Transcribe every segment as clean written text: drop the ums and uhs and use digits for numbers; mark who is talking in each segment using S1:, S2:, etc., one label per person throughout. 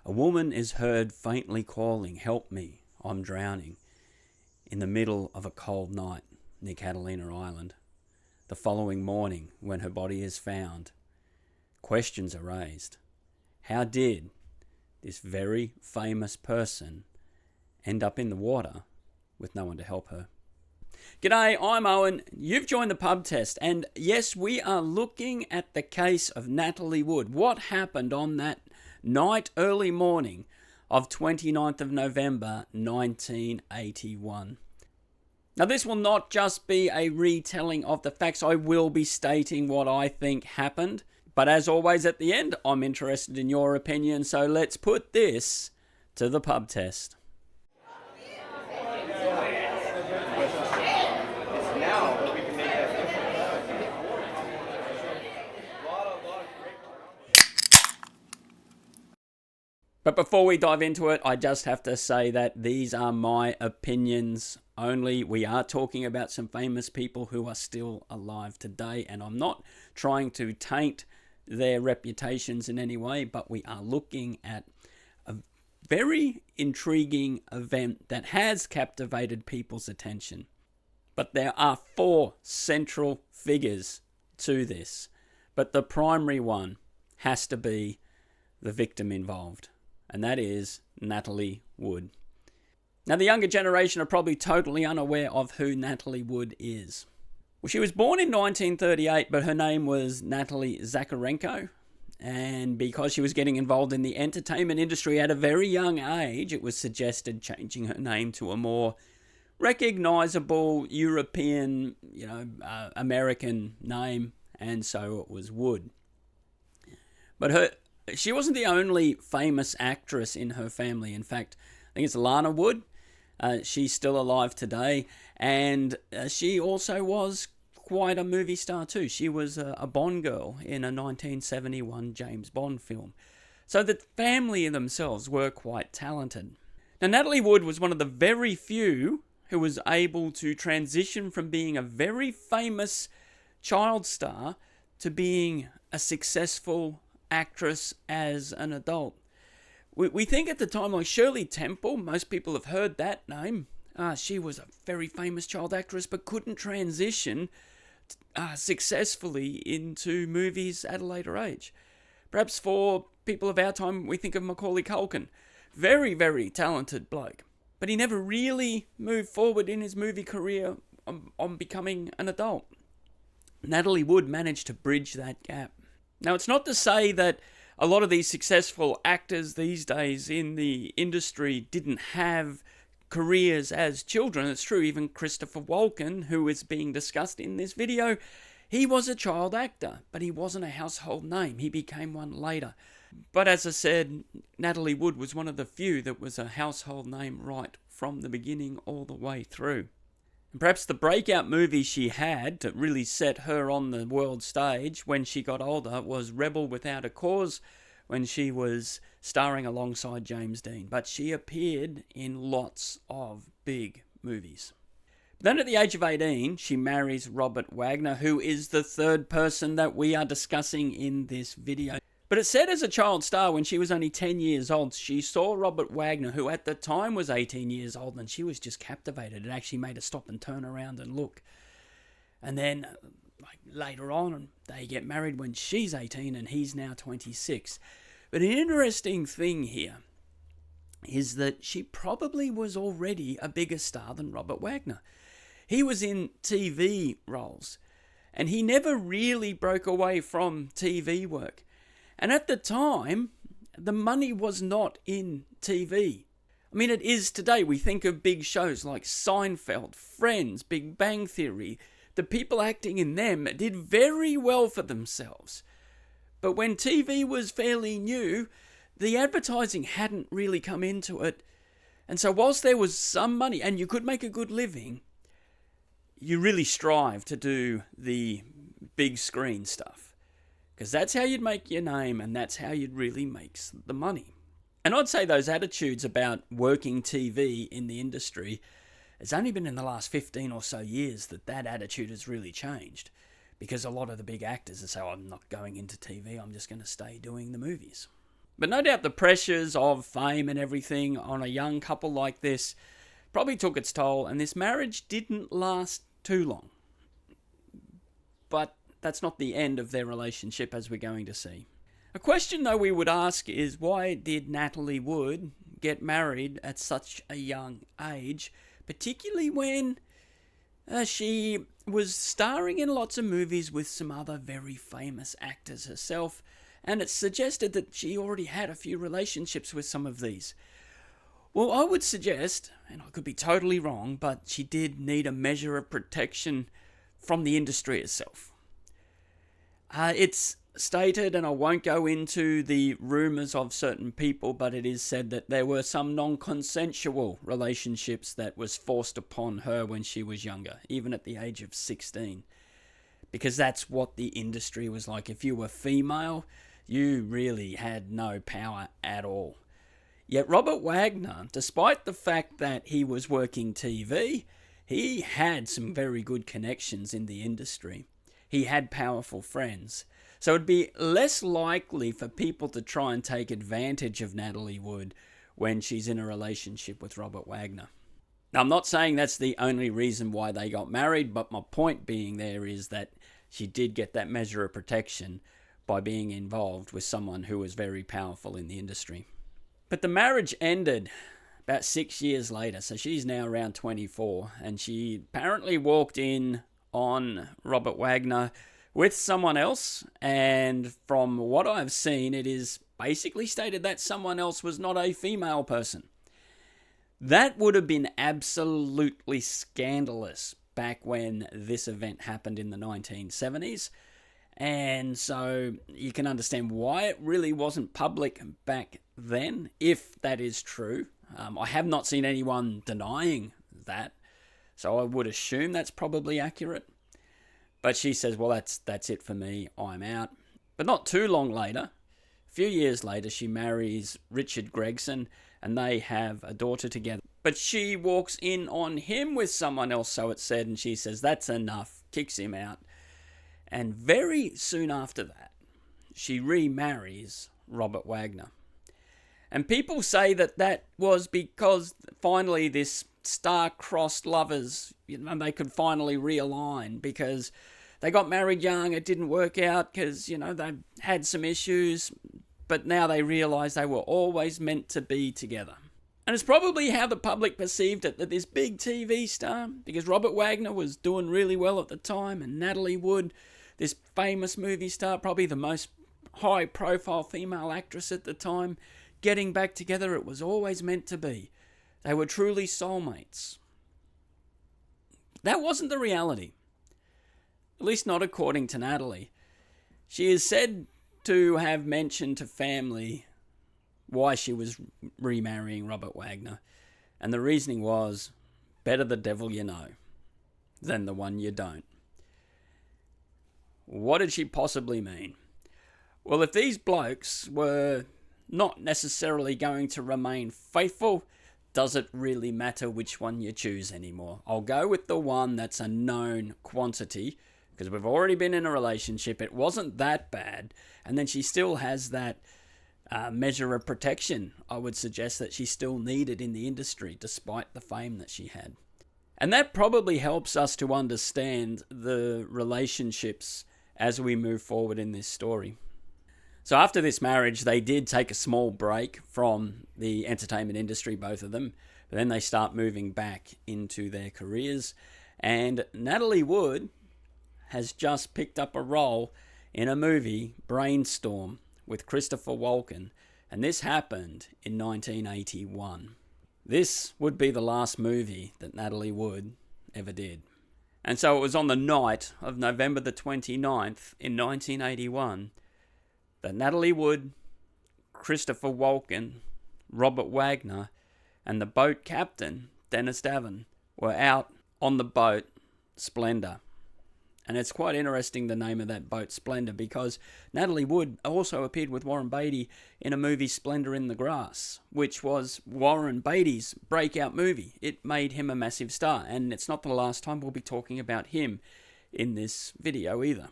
S1: A woman is heard faintly calling, "Help me, I'm drowning," in the middle of a cold night near Catalina Island. The following morning, when her body is found, questions are raised. How did this very famous person end up in the water with no one to help her? G'day, I'm Owen. You've joined the pub test, and yes, we are looking at the case of Natalie Wood. What happened on that night, early morning of 29th of November, 1981. Now, this will not just be a retelling of the facts. I will be stating what I think happened. But as always, at the end, I'm interested in your opinion. So let's put this to the pub test. But before we dive into it, I just have to say that these are my opinions only. We are talking about some famous people who are still alive today, and I'm not trying to taint their reputations in any way, but we are looking at a very intriguing event that has captivated people's attention. But there are four central figures to this, but the primary one has to be the victim involved, and that is Natalie Wood. Now, the younger generation are probably totally unaware of who Natalie Wood is. Well, she was born in 1938, but her name was Natalie Zakharenko, and because she was getting involved in the entertainment industry at a very young age, it was suggested changing her name to a more recognizable European, American name, and so it was Wood. But she wasn't the only famous actress in her family. In fact, I think it's Lana Wood. She's still alive today, and she also was quite a movie star too. She was a Bond girl in a 1971 James Bond film. So the family themselves were quite talented. Now, Natalie Wood was one of the very few who was able to transition from being a very famous child star to being a successful actress as an adult. We think at the time, like Shirley Temple, most people have heard that name. She was a very famous child actress, but couldn't transition successfully into movies at a later age. Perhaps for people of our time, we think of Macaulay Culkin. Very, very talented bloke. But he never really moved forward in his movie career on becoming an adult. Natalie Wood managed to bridge that gap. Now, it's not to say that a lot of these successful actors these days in the industry didn't have careers as children. It's true, even Christopher Walkin, who is being discussed in this video, he was a child actor, but he wasn't a household name. He became one later. But as I said, Natalie Wood was one of the few that was a household name right from the beginning all the way through. And perhaps the breakout movie she had to really set her on the world stage when she got older was Rebel Without a Cause, when she was starring alongside James Dean. But she appeared in lots of big movies. Then at the age of 18, she marries Robert Wagner, who is the third person that we are discussing in this video. But it said as a child star, when she was only 10 years old, she saw Robert Wagner, who at the time was 18 years old, and she was just captivated. It actually made her stop and turn around and look. And then later on, they get married when she's 18 and he's now 26. But an interesting thing here is that she probably was already a bigger star than Robert Wagner. He was in TV roles, and he never really broke away from TV work. And at the time, the money was not in TV. I mean, it is today. We think of big shows like Seinfeld, Friends, Big Bang Theory. The people acting in them did very well for themselves. But when TV was fairly new, the advertising hadn't really come into it. And so whilst there was some money, and you could make a good living, you really strive to do the big screen stuff. Because that's how you'd make your name, and that's how you'd really make the money. And I'd say those attitudes about working TV in the industry, it's only been in the last 15 or so years that attitude has really changed. Because a lot of the big actors say, I'm not going into TV, I'm just going to stay doing the movies. But no doubt the pressures of fame and everything on a young couple like this probably took its toll, and this marriage didn't last too long. But that's not the end of their relationship, as we're going to see. A question, though, we would ask is, why did Natalie Wood get married at such a young age, particularly when she was starring in lots of movies with some other very famous actors herself, and it's suggested that she already had a few relationships with some of these. Well, I would suggest, and I could be totally wrong, but she did need a measure of protection from the industry itself. It's stated, and I won't go into the rumours of certain people, but it is said that there were some non-consensual relationships that was forced upon her when she was younger, even at the age of 16. Because that's what the industry was like. If you were female, you really had no power at all. Yet Robert Wagner, despite the fact that he was working TV, he had some very good connections in the industry. He had powerful friends. So it'd be less likely for people to try and take advantage of Natalie Wood when she's in a relationship with Robert Wagner. Now, I'm not saying that's the only reason why they got married, but my point being there is that she did get that measure of protection by being involved with someone who was very powerful in the industry. But the marriage ended about 6 years later, so she's now around 24, and she apparently walked in on Robert Wagner with someone else, and from what I've seen, it is basically stated that someone else was not a female person. That would have been absolutely scandalous back when this event happened in the 1970s, and so you can understand why it really wasn't public back then, if that is true. I have not seen anyone denying that, so I would assume that's probably accurate. But she says, well, that's it for me, I'm out. But not too long later, a few years later, she marries Richard Gregson, and they have a daughter together. But she walks in on him with someone else, so it's said, and she says, that's enough, kicks him out. And very soon after that, she remarries Robert Wagner. And people say that that was because finally this star-crossed lovers, they could finally realign, because they got married young, it didn't work out because, they had some issues, but now they realise they were always meant to be together. And it's probably how the public perceived it, that this big TV star, because Robert Wagner was doing really well at the time, and Natalie Wood, this famous movie star, probably the most high-profile female actress at the time, getting back together, it was always meant to be. They were truly soulmates. That wasn't the reality. At least not according to Natalie. She is said to have mentioned to family why she was remarrying Robert Wagner. And the reasoning was, better the devil you know than the one you don't. What did she possibly mean? Well, if these blokes were not necessarily going to remain faithful, does it really matter which one you choose anymore? I'll go with the one that's a known quantity, because we've already been in a relationship, it wasn't that bad, and then she still has that measure of protection I would suggest that she still needed in the industry, despite the fame that she had. And that probably helps us to understand the relationships as we move forward in this story. So after this marriage, they did take a small break from the entertainment industry, both of them. But then they start moving back into their careers. And Natalie Wood has just picked up a role in a movie, Brainstorm, with Christopher Walkin. And this happened in 1981. This would be the last movie that Natalie Wood ever did. And so it was on the night of November the 29th in 1981 that Natalie Wood, Christopher Walkin, Robert Wagner, and the boat captain, Dennis Davin, were out on the boat Splendor. And it's quite interesting, the name of that boat, Splendor, because Natalie Wood also appeared with Warren Beatty in a movie, Splendor in the Grass, which was Warren Beatty's breakout movie. It made him a massive star, and it's not the last time we'll be talking about him in this video either.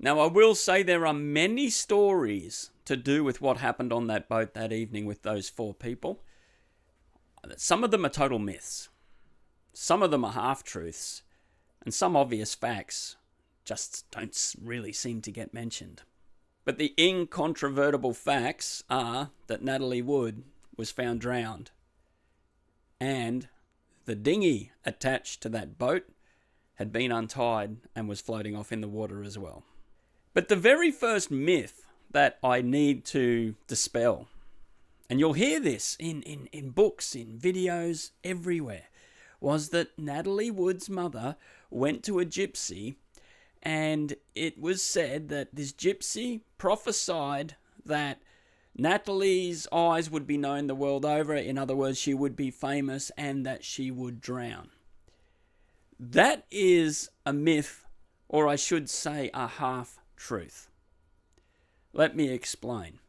S1: Now, I will say there are many stories to do with what happened on that boat that evening with those 4 people. Some of them are total myths. Some of them are half-truths. And some obvious facts just don't really seem to get mentioned. But the incontrovertible facts are that Natalie Wood was found drowned. And the dinghy attached to that boat had been untied and was floating off in the water as well. But the very first myth that I need to dispel, and you'll hear this in books, in videos, everywhere, was that Natalie Wood's mother went to a gypsy, and it was said that this gypsy prophesied that Natalie's eyes would be known the world over. In other words, she would be famous and that she would drown. That is a myth, or I should say a half-truth. Let me explain.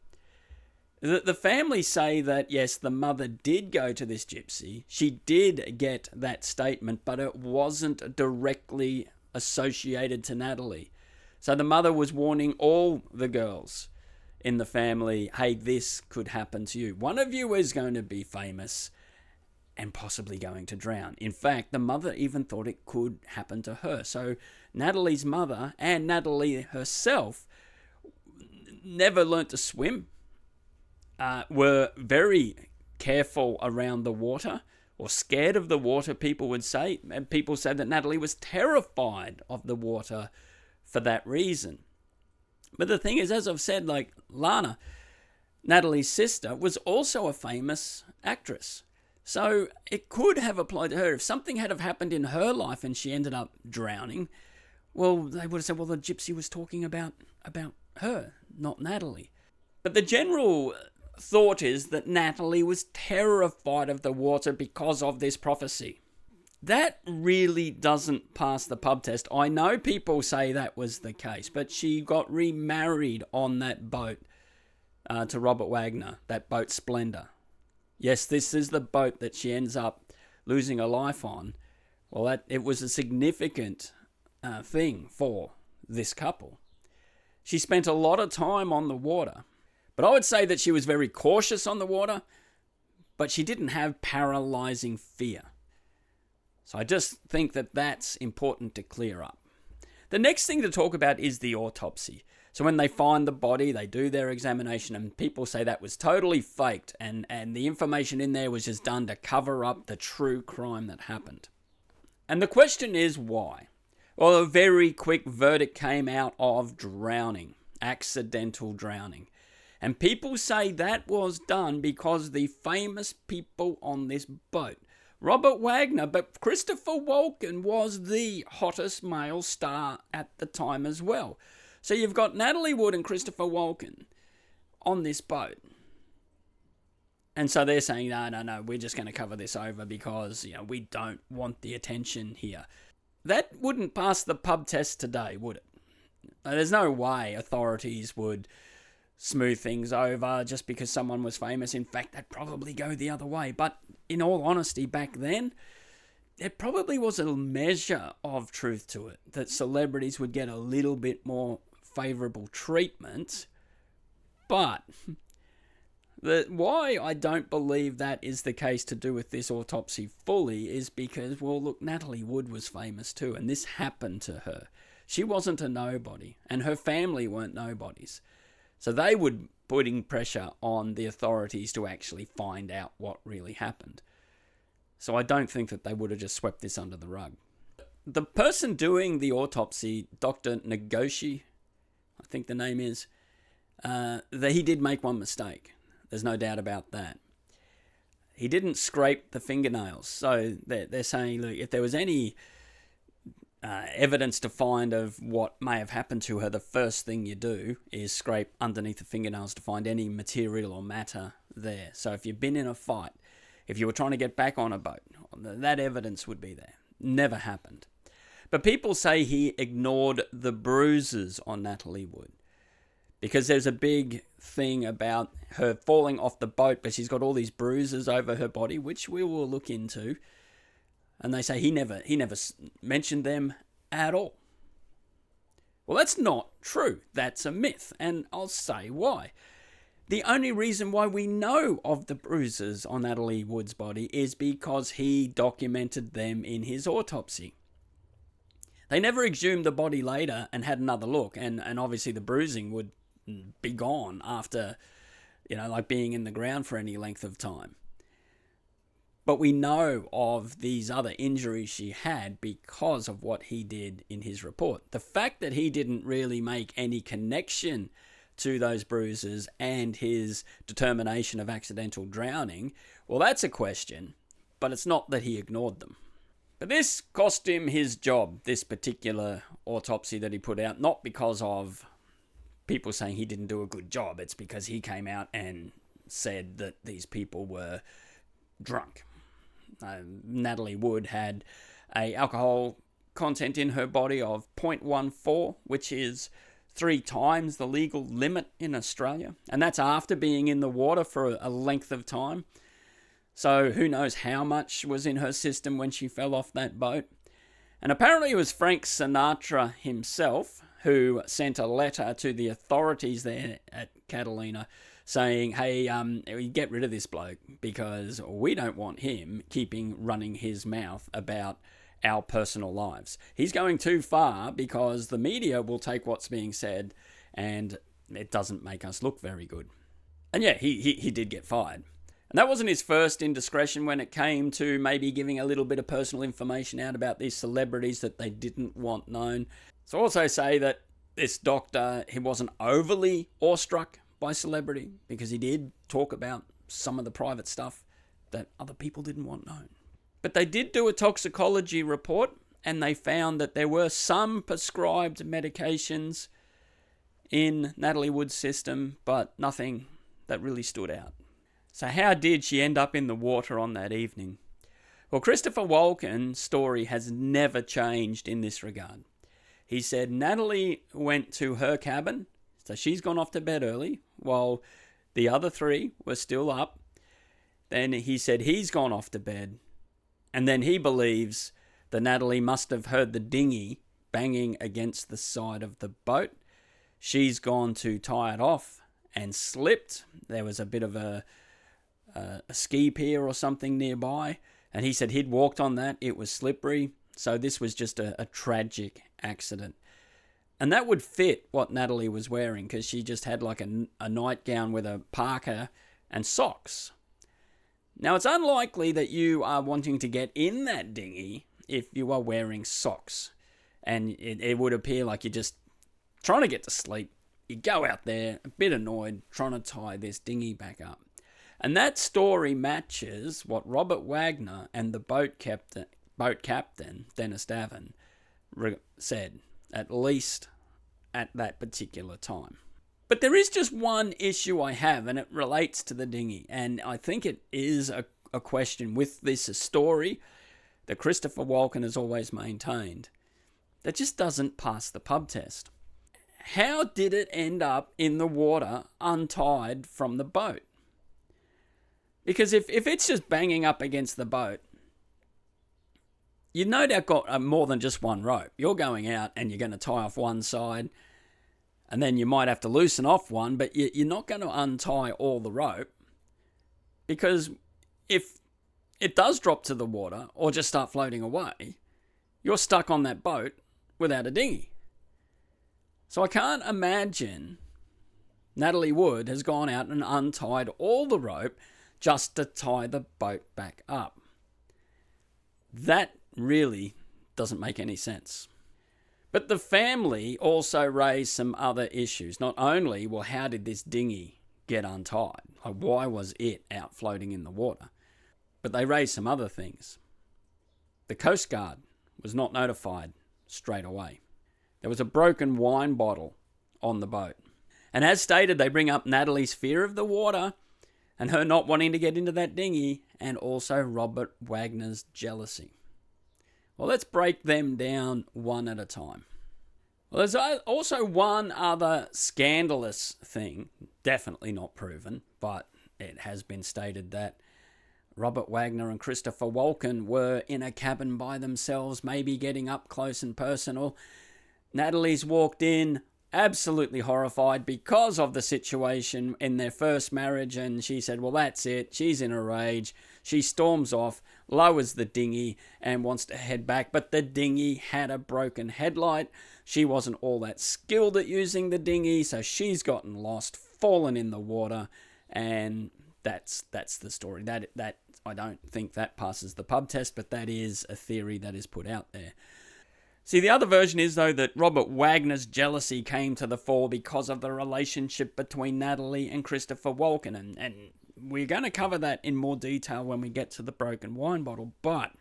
S1: The family say that, yes, the mother did go to this gypsy. She did get that statement, but it wasn't directly associated to Natalie. So the mother was warning all the girls in the family, hey, this could happen to you. One of you is going to be famous and possibly going to drown. In fact, the mother even thought it could happen to her. So Natalie's mother and Natalie herself never learnt to swim, were very careful around the water, or scared of the water, people would say. And people said that Natalie was terrified of the water for that reason. But the thing is, as I've said, like Lana, Natalie's sister, was also a famous actress. So it could have applied to her. If something had have happened in her life and she ended up drowning, well, they would have said, well, the gypsy was talking about her, not Natalie. But the general thought is that Natalie was terrified of the water because of this prophecy. That really doesn't pass the pub test. I know people say that was the case, but she got remarried on that boat to Robert Wagner, that boat Splendor. Yes, this is the boat that she ends up losing her life on. Well, it was a significant thing for this couple. She spent a lot of time on the water, but I would say that she was very cautious on the water, but she didn't have paralyzing fear. So I just think that that's important to clear up. The next thing to talk about is the autopsy. So when they find the body, they do their examination, and people say that was totally faked, and the information in there was just done to cover up the true crime that happened. And the question is why? Well, a very quick verdict came out of drowning, accidental drowning. And people say that was done because the famous people on this boat, Robert Wagner, but Christopher Walkin was the hottest male star at the time as well. So you've got Natalie Wood and Christopher Walkin on this boat. And so they're saying, no, we're just going to cover this over because, we don't want the attention here. That wouldn't pass the pub test today, would it? There's no way authorities would smooth things over just because someone was famous. In fact, they'd probably go the other way. But in all honesty, back then, there probably was a measure of truth to it, that celebrities would get a little bit more favourable treatment. But why I don't believe that is the case to do with this autopsy fully is because, well, look, Natalie Wood was famous too, and this happened to her. She wasn't a nobody, and her family weren't nobodies. So they were putting pressure on the authorities to actually find out what really happened. So I don't think that they would have just swept this under the rug. The person doing the autopsy, Dr. Nagoshi, I think the name is, he did make one mistake. There's no doubt about that. He didn't scrape the fingernails. So they're saying, look, if there was any evidence to find of what may have happened to her, the first thing you do is scrape underneath the fingernails to find any material or matter there. So if you've been in a fight, if you were trying to get back on a boat, that evidence would be there. Never happened. But people say he ignored the bruises on Natalie Wood, because there's a big thing about her falling off the boat, but she's got all these bruises over her body, which we will look into. And they say he never mentioned them at all. Well, that's not true. That's a myth. And I'll say why. The only reason why we know of the bruises on Natalie Wood's body is because he documented them in his autopsy. They never exhumed the body later and had another look, and obviously the bruising would be gone after, like being in the ground for any length of time. But we know of these other injuries she had because of what he did in his report. The fact that he didn't really make any connection to those bruises and his determination of accidental drowning, well, that's a question, but it's not that he ignored them. But this cost him his job, this particular autopsy that he put out, not because of people saying he didn't do a good job. It's because he came out and said that these people were drunk. Natalie Wood had a alcohol content in her body of 0.14, which is 3 times the legal limit in Australia. And that's after being in the water for a length of time. So who knows how much was in her system when she fell off that boat. And apparently it was Frank Sinatra himself who sent a letter to the authorities there at Catalina saying, hey, get rid of this bloke because we don't want him running his mouth about our personal lives. He's going too far because the media will take what's being said and it doesn't make us look very good. And yeah, he did get fired. And that wasn't his first indiscretion when it came to maybe giving a little bit of personal information out about these celebrities that they didn't want known. So also say that this doctor, he wasn't overly awestruck by celebrity because he did talk about some of the private stuff that other people didn't want known. But they did do a toxicology report and they found that there were some prescribed medications in Natalie Wood's system, but nothing that really stood out. So how did she end up in the water on that evening? Well, Christopher Walkin's story has never changed in this regard. He said Natalie went to her cabin, so she's gone off to bed early, while the other 3 were still up. Then he said he's gone off to bed, and then he believes that Natalie must have heard the dinghy banging against the side of the boat. She's gone to tie it off and slipped. There was a bit of a ski pier or something nearby, and he said he'd walked on that. It was slippery, so this was just a tragic accident. And that would fit what Natalie was wearing because she just had like a nightgown with a parka and socks. Now, it's unlikely that you are wanting to get in that dinghy if you are wearing socks. And it would appear like you're just trying to get to sleep. You go out there, a bit annoyed, trying to tie this dinghy back up. And that story matches what Robert Wagner and the boat captain Dennis Davin, said, at least at that particular time. But there is just one issue I have, and it relates to the dinghy. And I think it is a question with this story that Christopher Walkin has always maintained that just doesn't pass the pub test. How did it end up in the water untied from the boat? Because if it's just banging up against the boat, you no doubt got more than just one rope. You're going out and you're going to tie off one side, and then you might have to loosen off one, but you're not going to untie all the rope, because if it does drop to the water or just start floating away, you're stuck on that boat without a dinghy. So I can't imagine Natalie Wood has gone out and untied all the rope just to tie the boat back up. That really doesn't make any sense. But the family also raised some other issues. Not only, well, how did this dinghy get untied? Like, why was it out floating in the water? But they raised some other things. The Coast Guard was not notified straight away. There was a broken wine bottle on the boat. And as stated, they bring up Natalie's fear of the water and her not wanting to get into that dinghy, and also Robert Wagner's jealousy. Well, let's break them down one at a time. Well, there's also one other scandalous thing, definitely not proven, but it has been stated that Robert Wagner and Christopher Walkin were in a cabin by themselves, maybe getting up close and personal. Natalie's walked in absolutely horrified because of the situation in their first marriage, and she said, well, that's it. She's in a rage. She storms off, lowers the dinghy, and wants to head back, but the dinghy had a broken headlight. She wasn't all that skilled at using the dinghy, so she's gotten lost, fallen in the water, and that's the story. That I don't think that passes the pub test, but that is a theory that is put out there. See, the other version is, though, that Robert Wagner's jealousy came to the fore because of the relationship between Natalie and Christopher Walkin, and we're going to cover that in more detail when we get to the broken wine bottle, but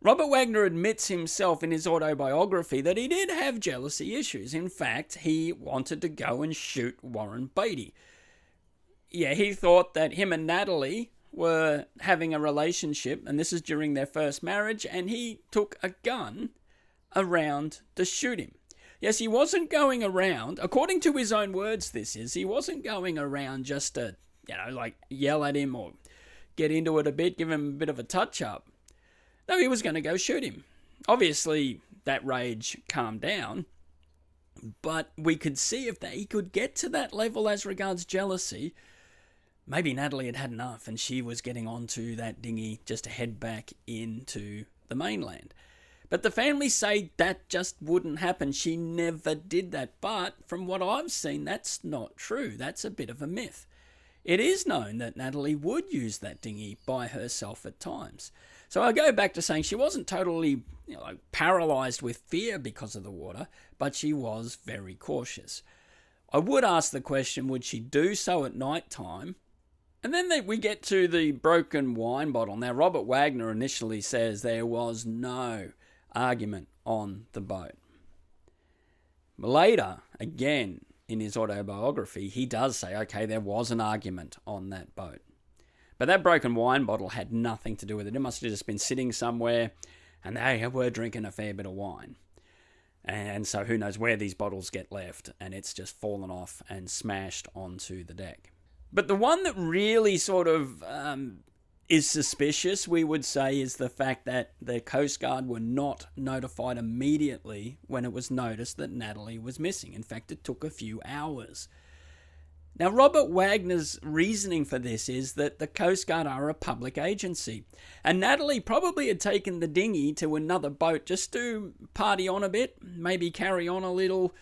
S1: Robert Wagner admits himself in his autobiography that he did have jealousy issues. In fact, he wanted to go and shoot Warren Beatty. Yeah, he thought that him and Natalie were having a relationship, and this is during their first marriage, and he took a gun around to shoot him. Yes, he wasn't going around, according to his own words he wasn't going around just to, yell at him or get into it a bit, give him a bit of a touch-up. No, he was going to go shoot him. Obviously, that rage calmed down, but we could see if he could get to that level as regards jealousy. Maybe Natalie had had enough and she was getting onto that dinghy just to head back into the mainland. But the family say that just wouldn't happen. She never did that. But from what I've seen, that's not true. That's a bit of a myth. It is known that Natalie Wood used that dinghy by herself at times. So I go back to saying she wasn't totally paralyzed with fear because of the water, but she was very cautious. I would ask the question, would she do so at night time? And then we get to the broken wine bottle. Now, Robert Wagner initially says there was no argument on the boat. Later, again, in his autobiography, he does say, okay, there was an argument on that boat. But that broken wine bottle had nothing to do with it. It must have just been sitting somewhere, and they were drinking a fair bit of wine. And so who knows where these bottles get left, and it's just fallen off and smashed onto the deck. But the one that really sort of is suspicious, we would say, is the fact that the Coast Guard were not notified immediately when it was noticed that Natalie was missing. In fact, it took a few hours. Now, Robert Wagner's reasoning for this is that the Coast Guard are a public agency, and Natalie probably had taken the dinghy to another boat just to party on a bit, maybe carry on a little,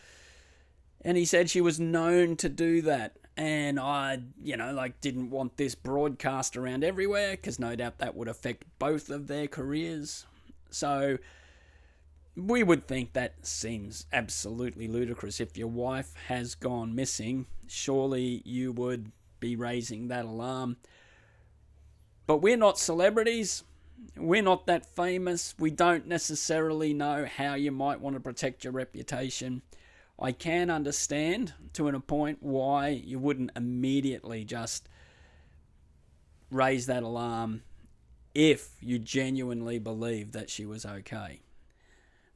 S1: and he said she was known to do that. And I, didn't want this broadcast around everywhere because no doubt that would affect both of their careers. So we would think that seems absolutely ludicrous. If your wife has gone missing, surely you would be raising that alarm. But we're not celebrities. We're not that famous. We don't necessarily know how you might want to protect your reputation. I can understand to a point why you wouldn't immediately just raise that alarm if you genuinely believe that she was okay.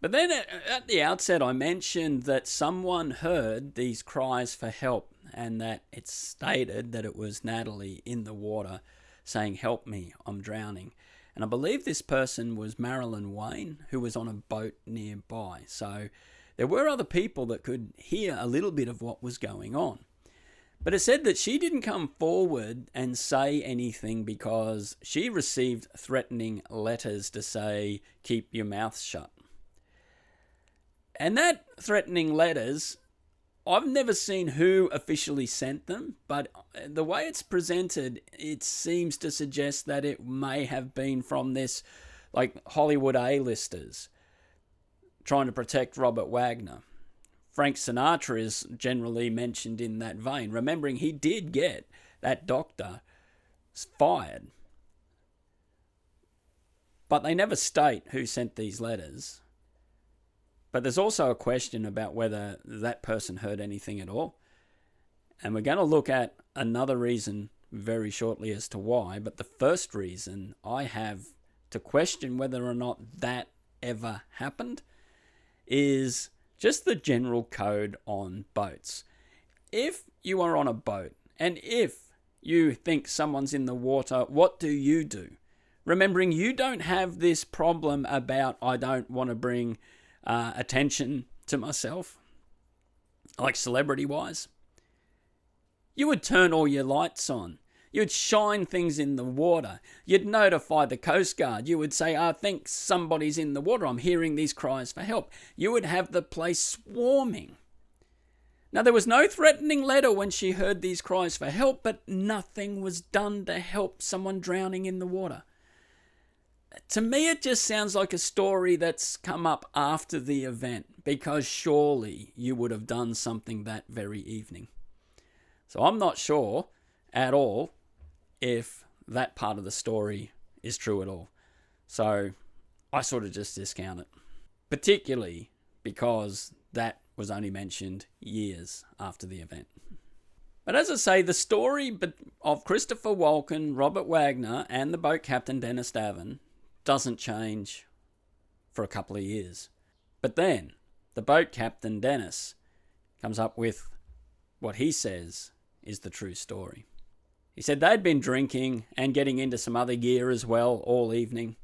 S1: But then at the outset I mentioned that someone heard these cries for help and that it stated that it was Natalie in the water saying, "Help me, I'm drowning." And I believe this person was Marilyn Wayne, who was on a boat nearby. So there were other people that could hear a little bit of what was going on. But it said that she didn't come forward and say anything because she received threatening letters to say, "Keep your mouth shut." And that threatening letters, I've never seen who officially sent them, but the way it's presented, it seems to suggest that it may have been from this, Hollywood A-listers trying to protect Robert Wagner. Frank Sinatra is generally mentioned in that vein, remembering he did get that doctor fired. But they never state who sent these letters. But there's also a question about whether that person heard anything at all. And we're going to look at another reason very shortly as to why. But the first reason I have to question whether or not that ever happened is just the general code on boats. If you are on a boat and if you think someone's in the water, what do you do? Remembering you don't have this problem about I don't want to bring attention to myself. like celebrity-wise. You would turn all your lights on. You'd shine things in the water. You'd notify the Coast Guard. You would say, I think somebody's in the water. I'm hearing these cries for help. You would have the place swarming. Now, there was no threatening letter when she heard these cries for help, but nothing was done to help someone drowning in the water. To me, it just sounds like a story that's come up after the event, because surely you would have done something that very evening. So I'm not sure at all if that part of the story is true at all. So I sort of just discount it, particularly because that was only mentioned years after the event. But as I say, the story of Christopher Walkin, Robert Wagner, and the boat captain Dennis Davin doesn't change for a couple of years. But then the boat captain Dennis comes up with what he says is the true story. He said they'd been drinking and getting into some other gear as well all evening.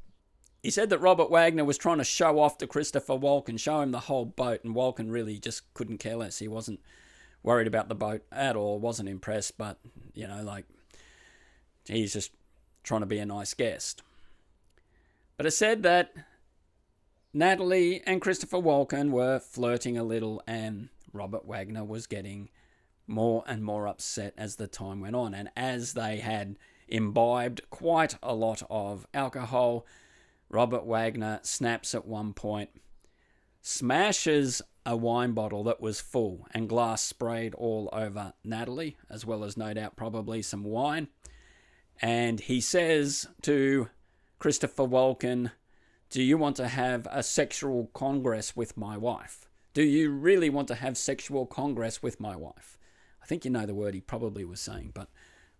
S1: He said that Robert Wagner was trying to show off to Christopher Walkin, show him the whole boat, and Walkin really just couldn't care less. He wasn't worried about the boat at all, wasn't impressed, but, he's just trying to be a nice guest. But it said that Natalie and Christopher Walkin were flirting a little, and Robert Wagner was getting more and more upset as the time went on. And as they had imbibed quite a lot of alcohol, Robert Wagner snaps at one point, smashes a wine bottle that was full and glass sprayed all over Natalie, as well as no doubt probably some wine. And he says to Christopher Walkin, do you want to have a sexual congress with my wife? Do you really want to have sexual congress with my wife? I think you know the word he probably was saying, but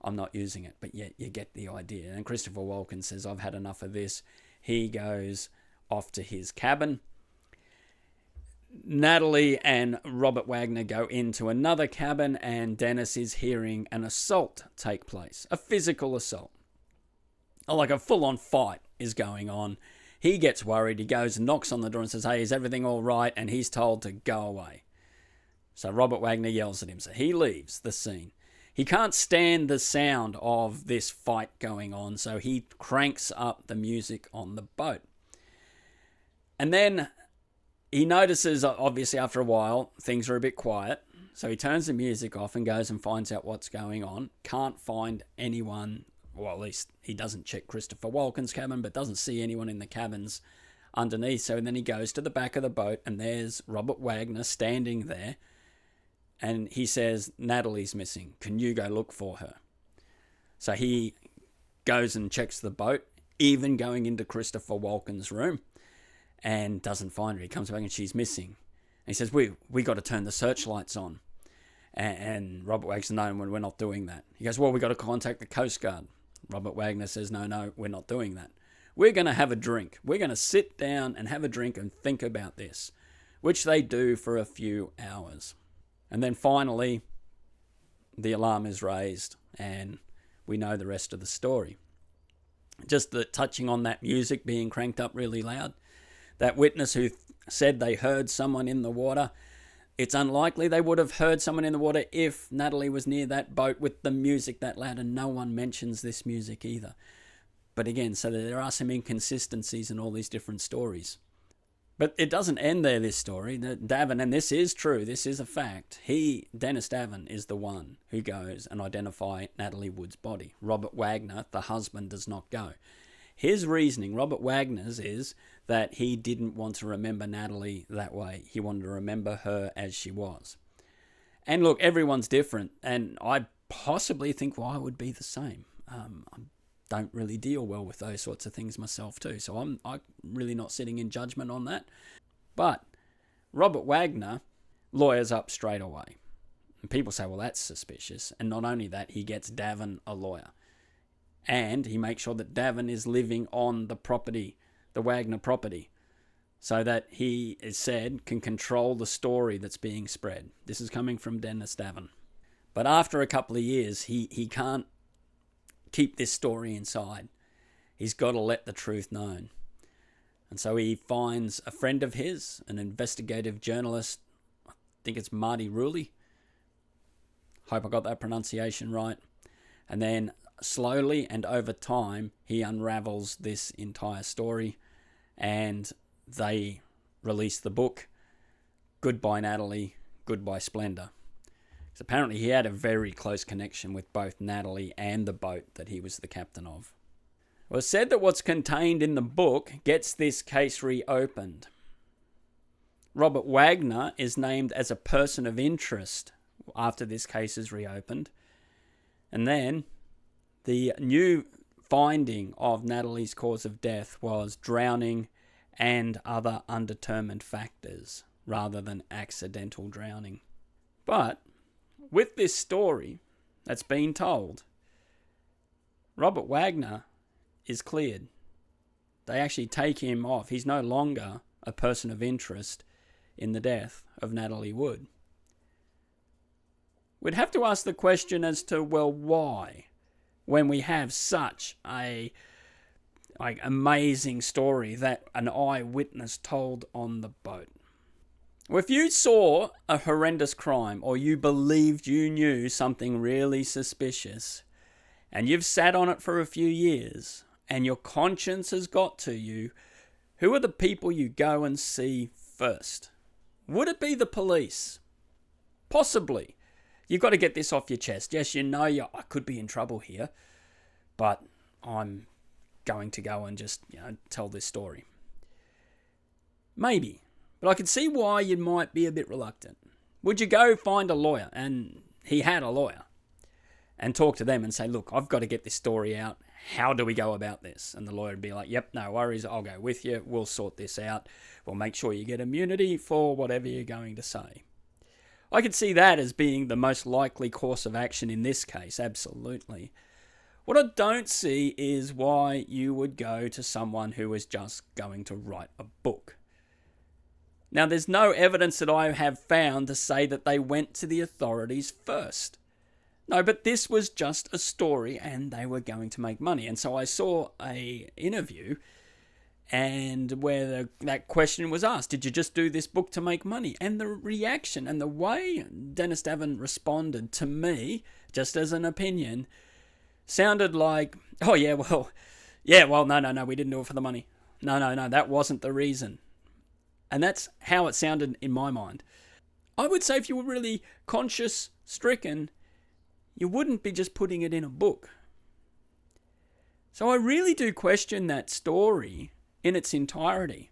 S1: I'm not using it. But yet you get the idea. And Christopher Walkin says, I've had enough of this. He goes off to his cabin. Natalie and Robert Wagner go into another cabin, and Dennis is hearing an assault take place, a physical assault. Like a full-on fight is going on. He gets worried. He goes and knocks on the door and says, hey, is everything all right? And he's told to go away. So Robert Wagner yells at him. So he leaves the scene. He can't stand the sound of this fight going on, so he cranks up the music on the boat. And then he notices, obviously after a while, things are a bit quiet. So he turns the music off and goes and finds out what's going on. Can't find anyone, well, at least he doesn't check Christopher Walkin's cabin, but doesn't see anyone in the cabins underneath. So then he goes to the back of the boat, and there's Robert Wagner standing there. And he says, Natalie's missing. Can you go look for her? So he goes and checks the boat, even going into Christopher Walkin's room, and doesn't find her. He comes back and she's missing. And he says, we got to turn the searchlights on. And Robert Wagner says, no, we're not doing that. He goes, well, we got to contact the Coast Guard. Robert Wagner says, no, we're not doing that. We're going to have a drink. We're going to sit down and have a drink and think about this, which they do for a few hours. And then finally, the alarm is raised, and we know the rest of the story. Just touching on that music being cranked up really loud, that witness who said they heard someone in the water, it's unlikely they would have heard someone in the water if Natalie was near that boat with the music that loud, and no one mentions this music either. But again, so there are some inconsistencies in all these different stories. But it doesn't end there, this story. Davin, and this is true, this is a fact, Dennis Davin, is the one who goes and identifies Natalie Wood's body. Robert Wagner, the husband, does not go. His reasoning, Robert Wagner's, is that he didn't want to remember Natalie that way. He wanted to remember her as she was. And look, everyone's different, and I possibly think I would be the same. I don't really deal well with those sorts of things myself too, so I'm really not sitting in judgment on that. But Robert Wagner lawyers up straight away. And people say, well, that's suspicious. And not only that, he gets Davin a lawyer. And he makes sure that Davin is living on the property, the Wagner property, so that he, is said, can control the story that's being spread. This is coming from Dennis Davin. But after a couple of years, he can't keep this story inside. He's got to let the truth known. And so he finds a friend of his, an investigative journalist, I think it's Marty Rulli. Hope I got that pronunciation right. And then slowly and over time, he unravels this entire story, and they release the book, Goodbye Natalie, Goodbye Splendor. So apparently he had a very close connection with both Natalie and the boat that he was the captain of. Well, it's said that what's contained in the book gets this case reopened. Robert Wagner is named as a person of interest after this case is reopened. And then the new finding of Natalie's cause of death was drowning and other undetermined factors rather than accidental drowning. But with this story that's been told, Robert Wagner is cleared. They actually take him off. He's no longer a person of interest in the death of Natalie Wood. We'd have to ask the question as to, well, why? When we have such a amazing story that an eyewitness told on the boat. Well, if you saw a horrendous crime, or you believed you knew something really suspicious, and you've sat on it for a few years, and your conscience has got to you, who are the people you go and see first? Would it be the police? Possibly. You've got to get this off your chest. Yes, you know I could be in trouble here, but I'm going to go and just tell this story. Maybe. But I can see why you might be a bit reluctant. Would you go find a lawyer? And he had a lawyer. And talk to them and say, look, I've got to get this story out. How do we go about this? And the lawyer would be like, yep, no worries. I'll go with you. We'll sort this out. We'll make sure you get immunity for whatever you're going to say. I could see that as being the most likely course of action in this case. Absolutely. What I don't see is why you would go to someone who is just going to write a book. Now, there's no evidence that I have found to say that they went to the authorities first. No, but this was just a story and they were going to make money. And so I saw an interview and where that question was asked, did you just do this book to make money? And the reaction and the way Dennis Davin responded to me, just as an opinion, sounded like, oh yeah, well, no, we didn't do it for the money. No, that wasn't the reason. And that's how it sounded in my mind. I would say if you were really conscience-stricken, you wouldn't be just putting it in a book. So I really do question that story in its entirety.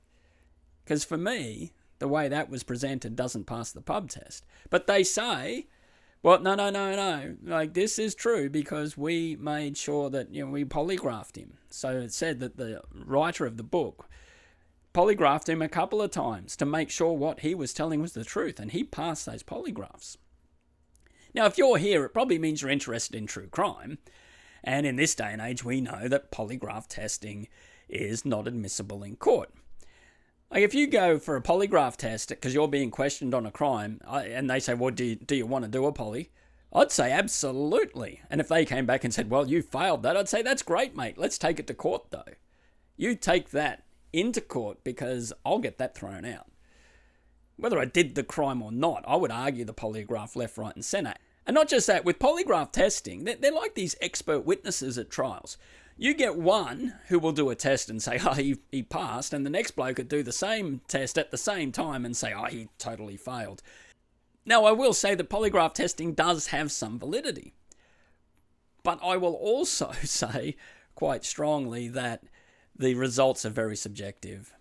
S1: Because for me, the way that was presented doesn't pass the pub test. But they say, well, no. Like, this is true because we made sure that, we polygraphed him. So it said that the writer of the book polygraphed him a couple of times to make sure what he was telling was the truth. And he passed those polygraphs. Now, if you're here, it probably means you're interested in true crime. And in this day and age, we know that polygraph testing is not admissible in court. Like, if you go for a polygraph test because you're being questioned on a crime, and they say, well, do you want to do a poly? I'd say absolutely. And if they came back and said, well, you failed that, I'd say, that's great, mate. Let's take it to court, though. You take that into court because I'll get that thrown out. Whether I did the crime or not, I would argue the polygraph left, right and centre. And not just that, with polygraph testing, they're like these expert witnesses at trials. You get one who will do a test and say, oh, he passed, and the next bloke could do the same test at the same time and say, oh, he totally failed. Now, I will say that polygraph testing does have some validity. But I will also say quite strongly that the results are very subjective.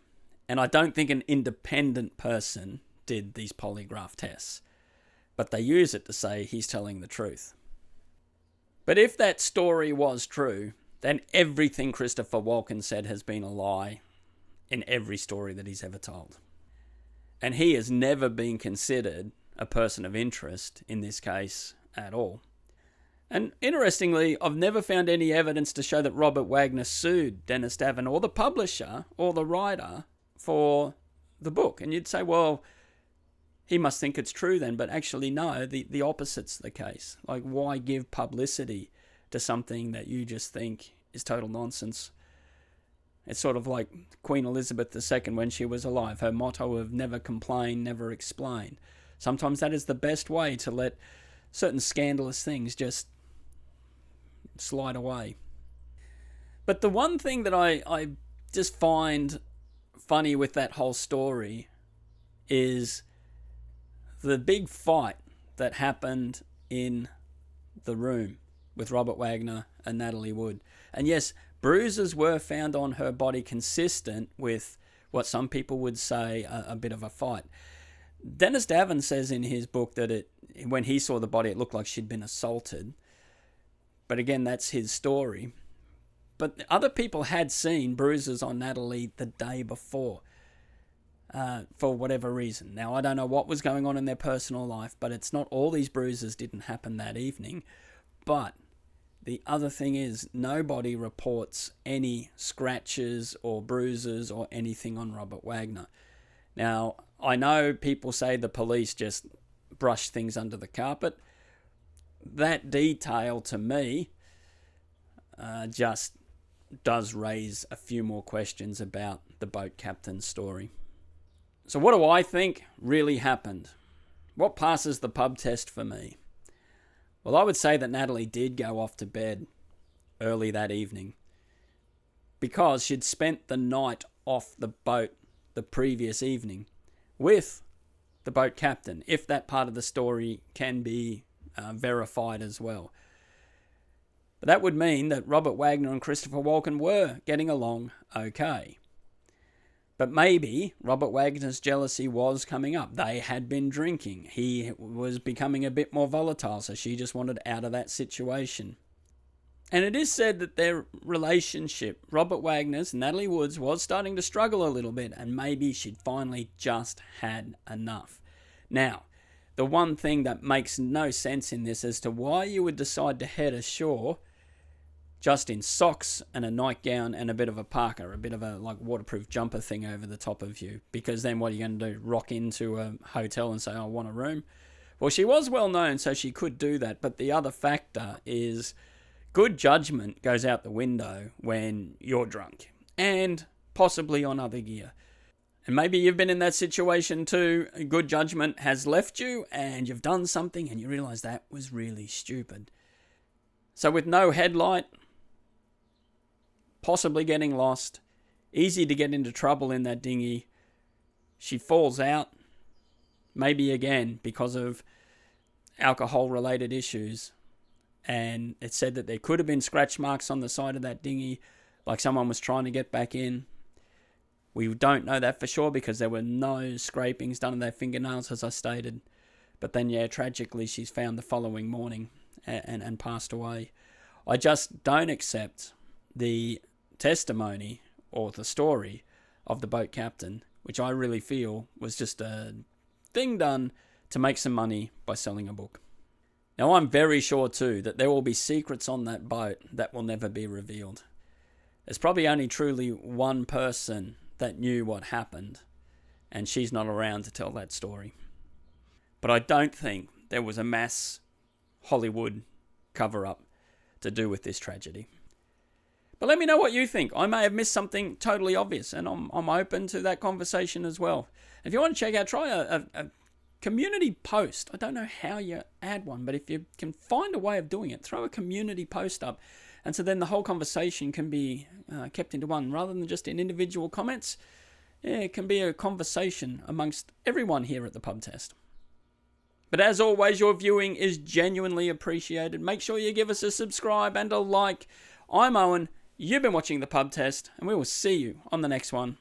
S1: And I don't think an independent person did these polygraph tests. But they use it to say he's telling the truth. But if that story was true, then everything Christopher Walkin said has been a lie in every story that he's ever told. And he has never been considered a person of interest in this case at all. And interestingly, I've never found any evidence to show that Robert Wagner sued Dennis Davin or the publisher or the writer for the book. And you'd say, well, he must think it's true then, but actually no, the opposite's the case. Like, why give publicity to something that you just think is total nonsense? It's sort of like Queen Elizabeth II when she was alive. Her motto of never complain, never explain. Sometimes that is the best way to let certain scandalous things just slide away. But the one thing that I just find funny with that whole story is the big fight that happened in the room with Robert Wagner and Natalie Wood. And yes, bruises were found on her body consistent with what some people would say a bit of a fight. Dennis Davin says in his book that when he saw the body, it looked like she'd been assaulted. But again, that's his story. But other people had seen bruises on Natalie the day before, for whatever reason. Now, I don't know what was going on in their personal life, but it's not all these bruises didn't happen that evening. But the other thing is, nobody reports any scratches or bruises or anything on Robert Wagner. Now, I know people say the police just brush things under the carpet. That detail, to me, just does raise a few more questions about the boat captain's story. So what do I think really happened? What passes the pub test for me? Well, I would say that Natalie did go off to bed early that evening because she'd spent the night off the boat the previous evening with the boat captain, if that part of the story can be verified as well. But that would mean that Robert Wagner and Christopher Walkin were getting along okay. But maybe Robert Wagner's jealousy was coming up. They had been drinking. He was becoming a bit more volatile, so she just wanted out of that situation. And it is said that their relationship, Robert Wagner's and Natalie Wood's, was starting to struggle a little bit, and maybe she'd finally just had enough. Now, the one thing that makes no sense in this as to why you would decide to head ashore just in socks and a nightgown and a bit of a parka, a bit of a waterproof jumper thing over the top of you, because then what are you going to do? Rock into a hotel and say, I want a room? Well, she was well known, so she could do that, but the other factor is good judgment goes out the window when you're drunk, and possibly on other gear. And maybe you've been in that situation too. Good judgment has left you and you've done something and you realise that was really stupid. So with no headlight, possibly getting lost, easy to get into trouble in that dinghy, she falls out, maybe again because of alcohol-related issues. And it said that there could have been scratch marks on the side of that dinghy, like someone was trying to get back in. We don't know that for sure because there were no scrapings done on their fingernails, as I stated. But then, yeah, tragically, she's found the following morning and passed away. I just don't accept the testimony or the story of the boat captain, which I really feel was just a thing done to make some money by selling a book. Now, I'm very sure, too, that there will be secrets on that boat that will never be revealed. There's probably only truly one person that knew what happened, and she's not around to tell that story. But I don't think there was a mass Hollywood cover-up to do with this tragedy. But let me know what you think. I may have missed something totally obvious, and I'm open to that conversation as well. If you want to check out, try a community post. I don't know how you add one, but if you can find a way of doing it, throw a community post up. And so then the whole conversation can be kept into one rather than just in individual comments. Yeah, it can be a conversation amongst everyone here at the Pub Test. But as always, your viewing is genuinely appreciated. Make sure you give us a subscribe and a like. I'm Owen. You've been watching the Pub Test, and we will see you on the next one.